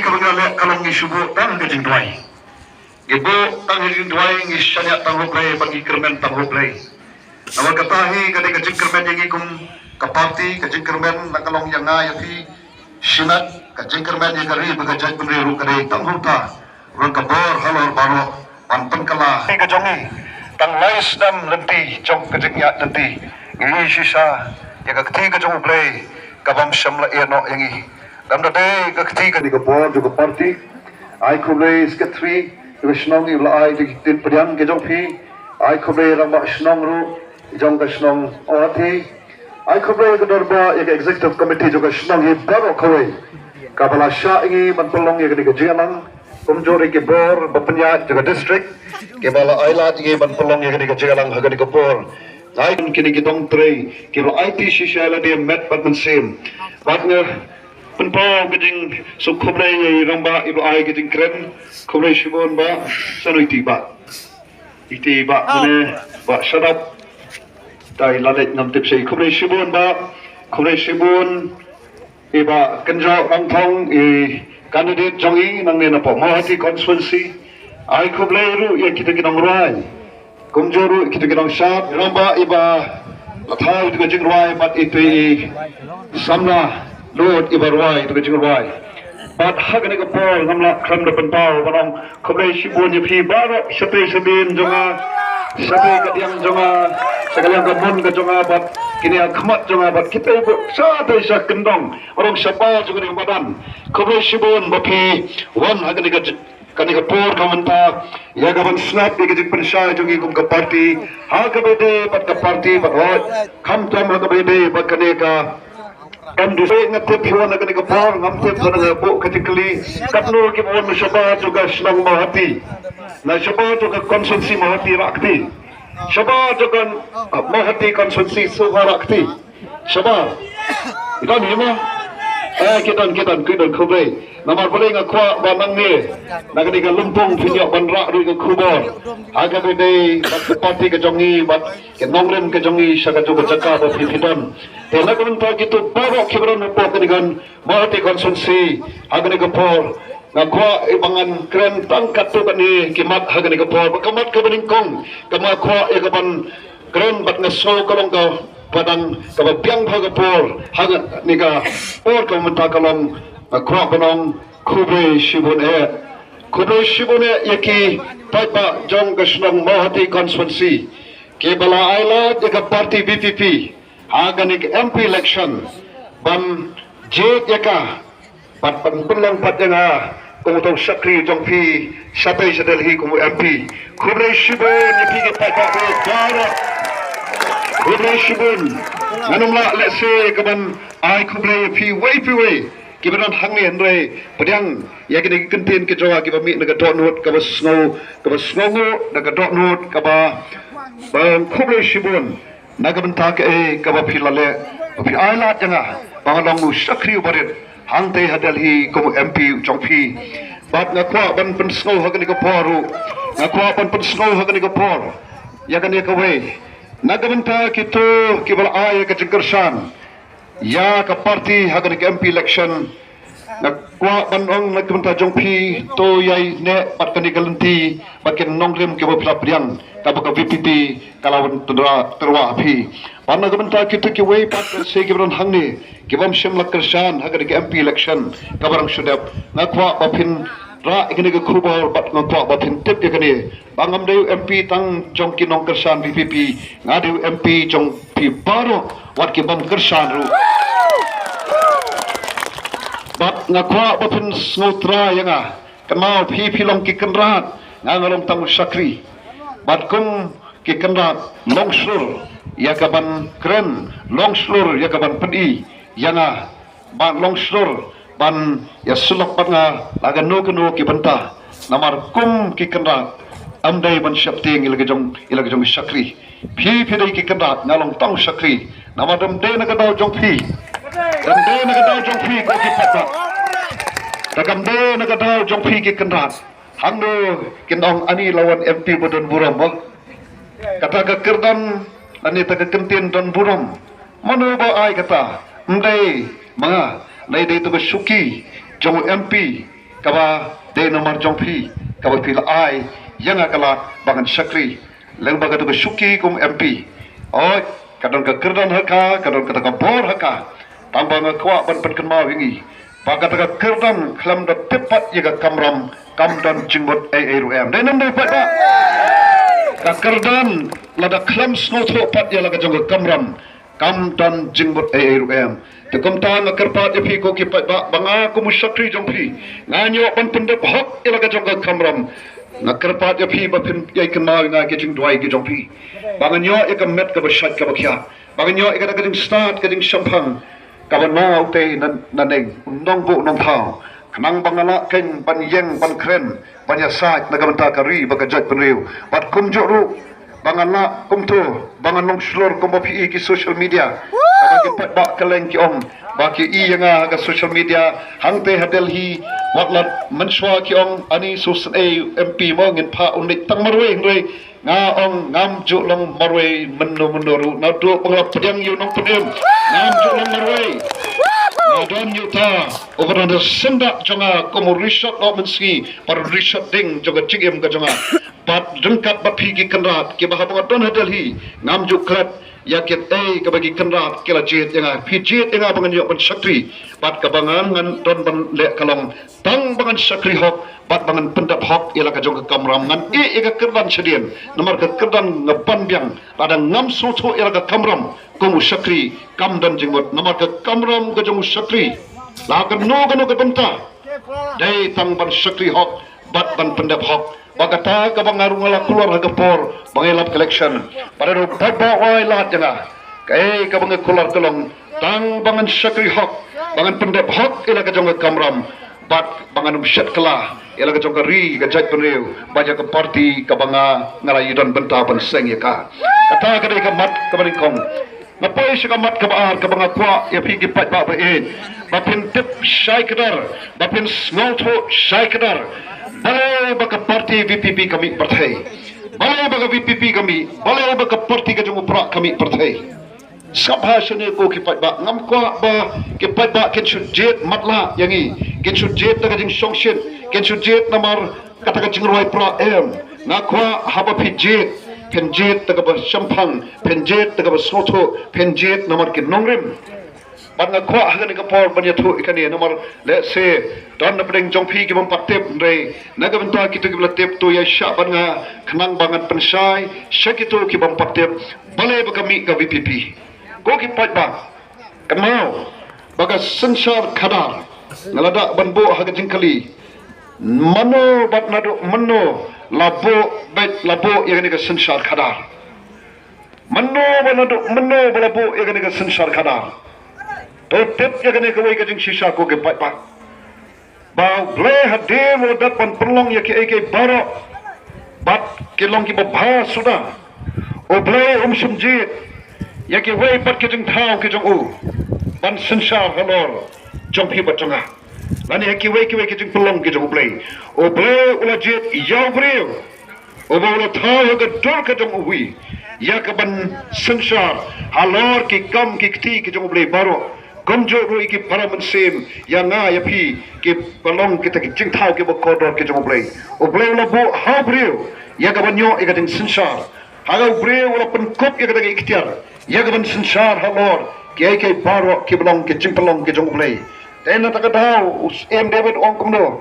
kabagala kalong isubo tang kajing duay. Gibo tang kajing duay ngisyanya tang hublay pagi kermen tang hublay. Nawag katahi kadi kajing kermen yang ikum kaparti kajing kermen nakalong yang ngayafi sinat kajing kermen yang kari bagajay penriru kadi tang huta rong kabor halor baro panpen kala. Kajongi tang lais dam lenti jong kajing ya lenti. Ngi sisa ya kakti kajong hublay kabam syamla eno yangi. Damda day kakti kadi kabor juga parti. Ai kublay sketri Krishnong ila ai tin padiang kejong pi. Ai kublay rang ba shnong ru jong ka shnong oti. Ai kublay ka dorba ya executive committee juga shnong ye baro kawai. Kabala sha ingi manpolong ya kadi kajialang kumjori ke bor bapenya juga district. Kebala aila ingi manpolong ya kadi kajialang hagani kapor. Ai kini kitong tray kilo IT shishala dia met patmensim. Batnger penpau geding so kublay ye ramba ibu ai geding kren kublay shibon ba sanu iti ba mane ba shadap tai lalet nam tip sei kublay shibon iba kenjo angthong candidate jongi nang ne na po mohati constituency ai kublay ru ye kita kinang rai kumjoru kita kinang shat ramba iba lathau tu geding rai bat itu samna Lord ibarwai tu kecil wai. Bat hak ni kapal namla kram depan tau barang kublai shibun ye phi barak sate sabin jonga sate kadiang jonga sekalian kamun ke jonga bat kini akhmat jonga bat kita ibu sate sa kendong orang siapa juga ni badan kublai shibun bapi wan hak ni kani kapal kamanta ya gaban snap ni kecil pensai jongi kum ke parti hak bede bat ke parti bat kam tam hak bede bat kani ka kan dusay ngatip hiwan na kani kapar ngamtip na nangabo katikali katno kibon syaba juga senang mahati na syaba juga konsumsi mahati rakti syaba juga mahati konsumsi suha rakti syaba kita ni mo kita kublay namar boleh ngakwa banang ni nak ni lumpung punya banrak ru ke kubor aga bede bat parti ke jongi bat ke nongren ke jongi saka juga jaka bat hidan tela kun pa gitu bawa kibran po dengan mahati konsumsi aga ni kapor ngakwa ibangan kren tangkat tu bani kimat aga ni kapor bakamat ke beningkong kamakwa igaban kren bat ngaso kalong ka padang kababyang bagapor haga niga or kamenta kalong akwa banong kublai shibun yaki taipa jong kasnong mahati constituency ke bala aila jaga parti BPP haga nik MP election ban jet yaka pat penlang pat janga kumutong sakri jong pi satai sadelhi kumu MP kublai shibun yaki ke taipa bara kublai shibun nanumla let's say kaban ai kublai pi way kibaran hangi andre padiang ya kini kentin ke jawa kiba mi naga donut kaba snow naga donut kaba bang kublai shibun naga bentak kaba pilale pi aila janga bangalong sakri barit hangte hadalhi komu MP jongpi bat ngakwa ban pen snow hagani ka poru ngakwa ban pen snow hagani ka por ya kani ka we naga bentak itu kibal ay ka jengkersan ya ka parti hagani ka MP election nakwa banong nagpunta jong pi to yai ne pat kani kalenti bakin nongrem ke bapla priang kabaka VPP kalawan terwa api panna gabenta kita ki wei pat se gibran hangni kibam shem lakrsan hagani ke MP election kabarang sudap nakwa bapin ra ikani ke khubor bat nakwa bapin tip ikani bangam deu MP tang jong ki nongkersan VPP ngadu MP jong pi baro wat ki bam kersan ru bat ngakwa bapin snotra yanga kamau pi pilong ki kenrat ngalom tang sakri bat kum ki kenrat longsur yakaban kren longsur yakaban pedi yanga ban longsur ban ya sulok bat nga lagan no ki benta namar kum ki kenrat amdai ban syapting ilaga jong sakri pi dai ki kenrat ngalom tang sakri namadam de nagadau jong pi dan de nagadau jong pi ko ki pata takam de nagadau jong pi ki kenrat hangno kinong ani lawan MP bodon buram bak kata ka kerdan ani ta ka kentin don buram manu ba ai kata ndai mga lai dai to suki jong MP kaba de nomor jongpi kaba pil ai yang akala bangan syakri leng baga tu syuki kum MP oi kadon ka kerdan haka kadon ka bor haka tambang kwa ban penkenma wingi baga ta kerdan klam da tepat yaga kamram kamdan jingbot ai rum de nam de pat ba ka kerdan lada klam snotho pat ya laga jong kamram kamdan jingbot ai rum te komta na kerpat epi ko ki pat ba banga ko musyakri jongpi nganyo ban pendep hok ilaga jong kamram na kerpat epi ba pin yai kenma nga ke jing dwai ke jongpi banganyo ekam met ka ba shat ka ba kya banganyo ekada ka ding start ka ding shampang ka ba na ute na neng nong bu nong thao kanang bangala ken ban yeng ban kren ban ya sa na ka manta ka ri ba ka jat penriu bat kumjo ru bangala kumto bangan nong slor ko ba pi ki social media ka ba pat ba kaleng ki om ba ki i nga ka social media hangte hadel hi waklat menswa ki om ani sus MP mo ngin pa unik tang marwe ngre nga ong ngam ju long marwe menno mendoru na do pangla pedang yu nong pedem ngam ju long marwe na don yu ta okon da senda jonga komo rishot lo menski par rishot ding joga chigem ga jonga pat jengkat bat phi ki kanrat ki ba ha don hadel hi ngam ju klat yakit ka bagi kanrat kila jet yang phi jet yang bangan yo ban syakri bat ka bangan ngan don ban le kalong tang bangan syakri hok bat bangan pendap hok ila ka jong ka kamram ngan ka kerdan sedien nomor ka kerdan ngapan biang pada ngam soto ila ka kamram ko mu syakri kam dan jingbot nomor ka kamram ka jong syakri la ka no ka benta dai tang ban syakri hok bat ban pendap hok bagata ka bangarung ala keluar ha por bangelap collection pada ro baba oi lat janga kai ka bang keluar tolong tang bangan syakri hok bangan pendep hok ila ka jong kamram bat bangan umsyat kala ila ka jong ri ka jat penriu baja ka parti ka banga ngalai don benta ban seng ya ka kata ka dei ka mat ka bang kong ngapai si ka mat ka baar ka banga kwa ya pi ki pat ba ba bapin tip syai kedar bapin small to syai kedar balai baka parti VPP kami partai balai baka VPP kami balai baka parti ka jung upra kami partai sabha sene ko ki pat ba ngam kwa ba ki pat ba ken jet matla yangi ken jet daga jing songshin ken jet namar kata ka jing roi pra na kwa haba pi jet pen jet daga ba shampang pen jet daga ba soto pen jet namar ki nongrim ban nga kwa hagan ka por ban ya thu ikani nomor let's say don na pedeng jongpi ki bam patep re naga benta kitu ki blatep to ya sha ban nga khnang bangan pensai shakitu ki bam patep balai ba kami ka VPP ko ki pat ba kamau baga sensar khadar ngalada ban bo haga jingkali mano bat nado mano labo bet labo yakani ka sensar khadar mano banado mano balabo yakani ka sensar khadar to tip ya kene kawai ka jing shisha ko ke pat pat ba ble hade mo dat pan perlong ya ke baro bat ke long ki ba sudah o ble sumjit ya ke wei pat ke jing thau ke jong u ban sensar halor jong pi bat jonga lani ya ke wei ke jing perlong ke jong ble o ble ula jit yaw breu o ba ula thau ke dor ke jong ui ya ke ban sensar halor ki kam ki kti ke jong ble baro komjo ro iki para mensem yang nga ya pi ke palong kita ki jing thau ke bo kodor ke jong blai o blai la bo ha breu ya ga banyo e ga ding sensar ha ga breu la pen kop ya ga ding ikhtiar ya ga ban sensar ha lor ke baro ke belong ke jing palong ke jong blai tena ta ga dau em david ong kom no